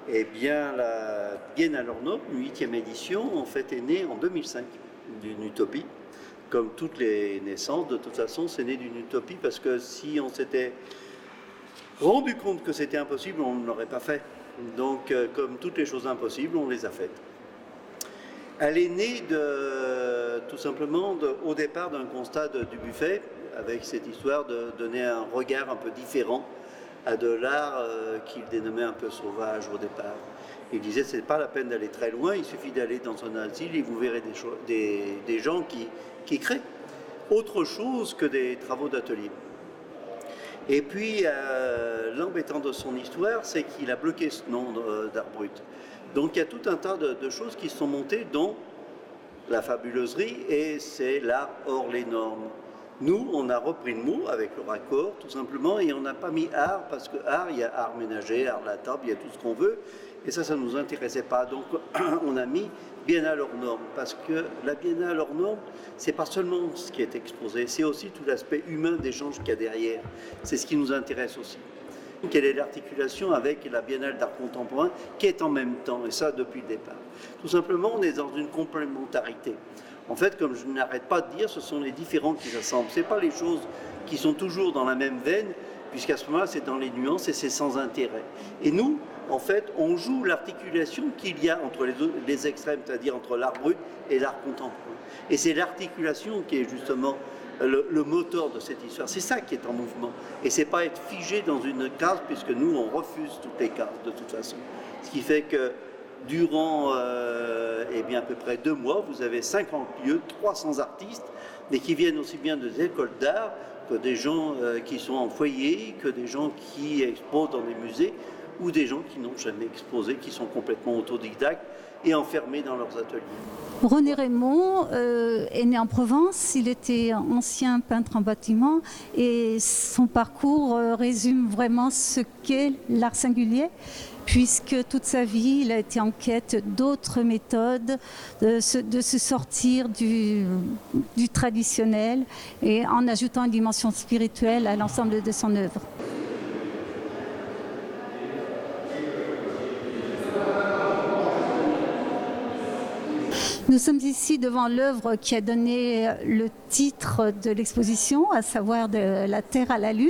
Eh bien, la Biennale hors norme, 8e édition, en fait, est née en 2005 d'une utopie. Comme toutes les naissances, de toute façon, c'est né d'une utopie parce que si on s'était rendu compte que c'était impossible, on ne l'aurait pas fait. Donc, comme toutes les choses impossibles, on les a faites. Elle est née tout simplement au départ d'un constat du buffet, avec cette histoire de donner un regard un peu différent à de l'art qu'il dénommait un peu sauvage au départ. Il disait c'est pas la peine d'aller très loin, il suffit d'aller dans un asile et vous verrez des gens qui créent autre chose que des travaux d'atelier. Et puis l'embêtant de son histoire, c'est qu'il a bloqué ce nom d'art brut. Donc il y a tout un tas de choses qui sont montées, dont la fabuleuserie, et c'est l'art hors les normes. Nous, on a repris le mot avec le raccord, tout simplement, et on n'a pas mis art, parce que art, il y a art ménager, art de la table, il y a tout ce qu'on veut, et ça ne nous intéressait pas. Donc on a mis Biennale hors normes, parce que la Biennale hors normes, c'est pas seulement ce qui est exposé, c'est aussi tout l'aspect humain d'échange qu'il y a derrière. C'est ce qui nous intéresse aussi. Quelle est l'articulation avec la Biennale d'art contemporain qui est en même temps, et ça depuis le départ. Tout simplement, on est dans une complémentarité. En fait, comme je n'arrête pas de dire, ce sont les différents qui s'assemblent. Ce n'est pas les choses qui sont toujours dans la même veine, puisqu'à ce moment-là, c'est dans les nuances et c'est sans intérêt. Et nous, en fait, on joue l'articulation qu'il y a entre les extrêmes, c'est-à-dire entre l'art brut et l'art contemporain. Et c'est l'articulation qui est justement le moteur de cette histoire. C'est ça qui est en mouvement. Et c'est pas être figé dans une case, puisque nous, on refuse toutes les cases, de toute façon. Ce qui fait que durant à peu près 2 mois, vous avez 50 lieux, 300 artistes, mais qui viennent aussi bien des écoles d'art que des gens qui sont en foyer, que des gens qui exposent dans des musées, ou des gens qui n'ont jamais exposé, qui sont complètement autodidactes et enfermés dans leurs ateliers. René Raymond est né en Provence, il était ancien peintre en bâtiment et son parcours résume vraiment ce qu'est l'art singulier, puisque toute sa vie il a été en quête d'autres méthodes, de se sortir du traditionnel et en ajoutant une dimension spirituelle à l'ensemble de son œuvre. Nous sommes ici devant l'œuvre qui a donné le titre de l'exposition, à savoir de la Terre à la Lune.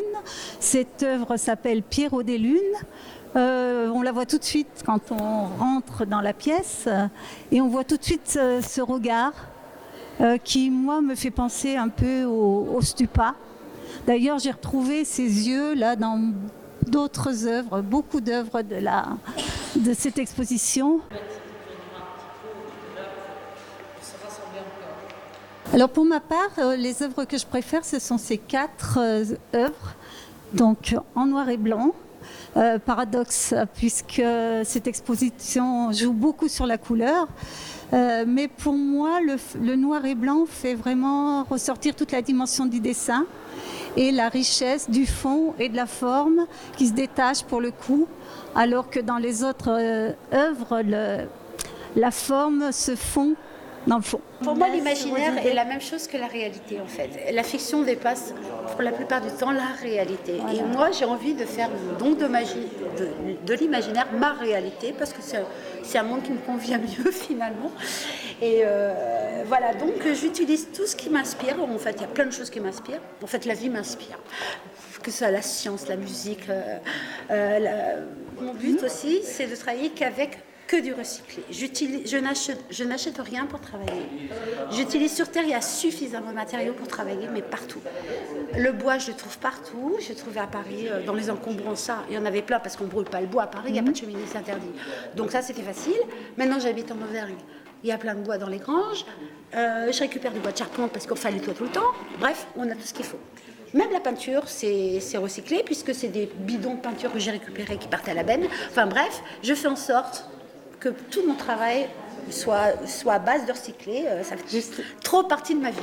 Cette œuvre s'appelle Pierrot des Lunes. On la voit tout de suite quand on rentre dans la pièce et on voit tout de suite ce regard qui, moi, me fait penser un peu au stupa. D'ailleurs, j'ai retrouvé ces yeux là dans d'autres œuvres, beaucoup d'œuvres de cette exposition. Alors pour ma part, les œuvres que je préfère, ce sont ces 4 œuvres, donc en noir et blanc. Paradoxe, puisque cette exposition joue beaucoup sur la couleur. Mais pour moi, le noir et blanc fait vraiment ressortir toute la dimension du dessin et la richesse du fond et de la forme qui se détachent pour le coup, alors que dans les autres œuvres, la forme se fond dans le fond. Pour moi, l'imaginaire est la même chose que la réalité, en fait. La fiction dépasse, pour la plupart du temps, la réalité. Voilà. Et moi, j'ai envie de faire donc de l'imaginaire ma réalité, parce que c'est un monde qui me convient mieux, finalement. Et voilà, donc j'utilise tout ce qui m'inspire. En fait, il y a plein de choses qui m'inspirent. En fait, la vie m'inspire. Que ce soit la science, la musique. Mon but aussi, c'est de travailler qu'avec que du recyclé. Je n'achète rien pour travailler. J'utilise sur Terre, il y a suffisamment de matériaux pour travailler, mais partout. Le bois, je le trouve partout. J'ai trouvé à Paris, dans les encombrants, ça. Il y en avait plein parce qu'on ne brûle pas le bois à Paris, il n'y a pas de cheminée, c'est interdit. Donc ça, c'était facile. Maintenant, j'habite en Auvergne. Il y a plein de bois dans les granges. Je récupère du bois de charpente parce qu'on fait les toits tout le temps. Bref, on a tout ce qu'il faut. Même la peinture, c'est recyclé puisque c'est des bidons de peinture que j'ai récupérés qui partent à la benne. Enfin bref, je fais en sorte que tout mon travail soit à base de recycler. Ça fait trop partie de ma vie.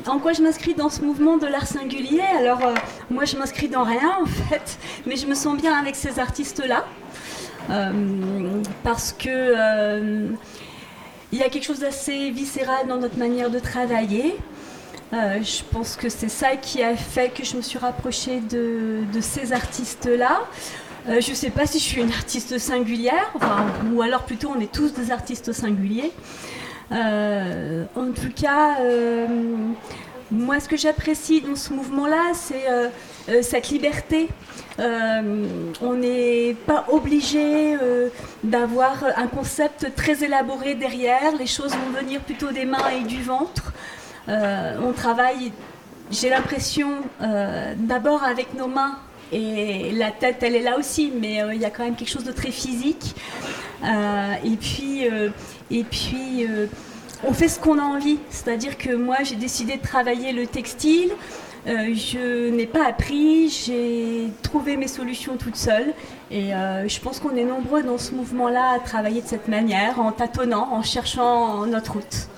En quoi je m'inscris dans ce mouvement de l'art singulier ? Alors, moi, je m'inscris dans rien, en fait, mais je me sens bien avec ces artistes-là, parce que il y a quelque chose d'assez viscéral dans notre manière de travailler. Je pense que c'est ça qui a fait que je me suis rapprochée de ces artistes-là. Je ne sais pas si je suis une artiste singulière, enfin, ou alors plutôt on est tous des artistes singuliers. En tout cas, moi ce que j'apprécie dans ce mouvement-là, c'est cette liberté. On n'est pas obligé d'avoir un concept très élaboré derrière, les choses vont venir plutôt des mains et du ventre. On travaille, j'ai l'impression, d'abord avec nos mains. Et la tête, elle est là aussi, mais il y a quand même quelque chose de très physique. Et puis, on fait ce qu'on a envie. C'est-à-dire que moi, j'ai décidé de travailler le textile. Je n'ai pas appris, j'ai trouvé mes solutions toute seule. Et je pense qu'on est nombreux dans ce mouvement-là à travailler de cette manière, en tâtonnant, en cherchant notre route.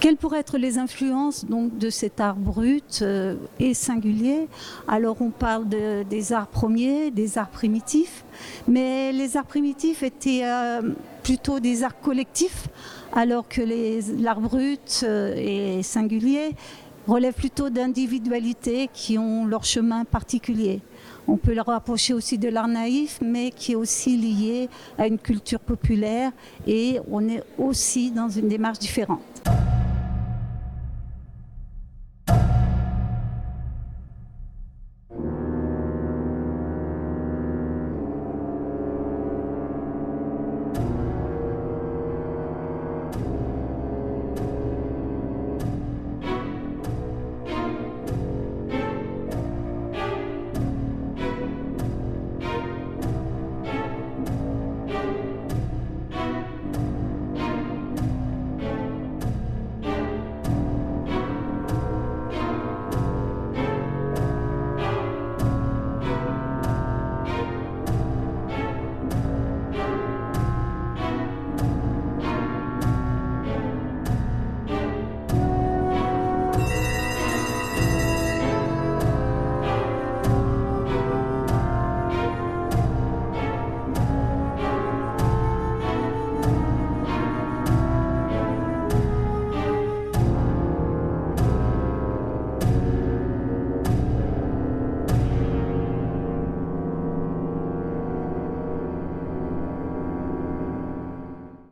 Quelles pourraient être les influences donc, de cet art brut et singulier? Alors on parle des arts premiers, des arts primitifs, mais les arts primitifs étaient plutôt des arts collectifs, alors que l'art brut et singulier relèvent plutôt d'individualités qui ont leur chemin particulier. On peut le rapprocher aussi de l'art naïf, mais qui est aussi lié à une culture populaire, et on est aussi dans une démarche différente.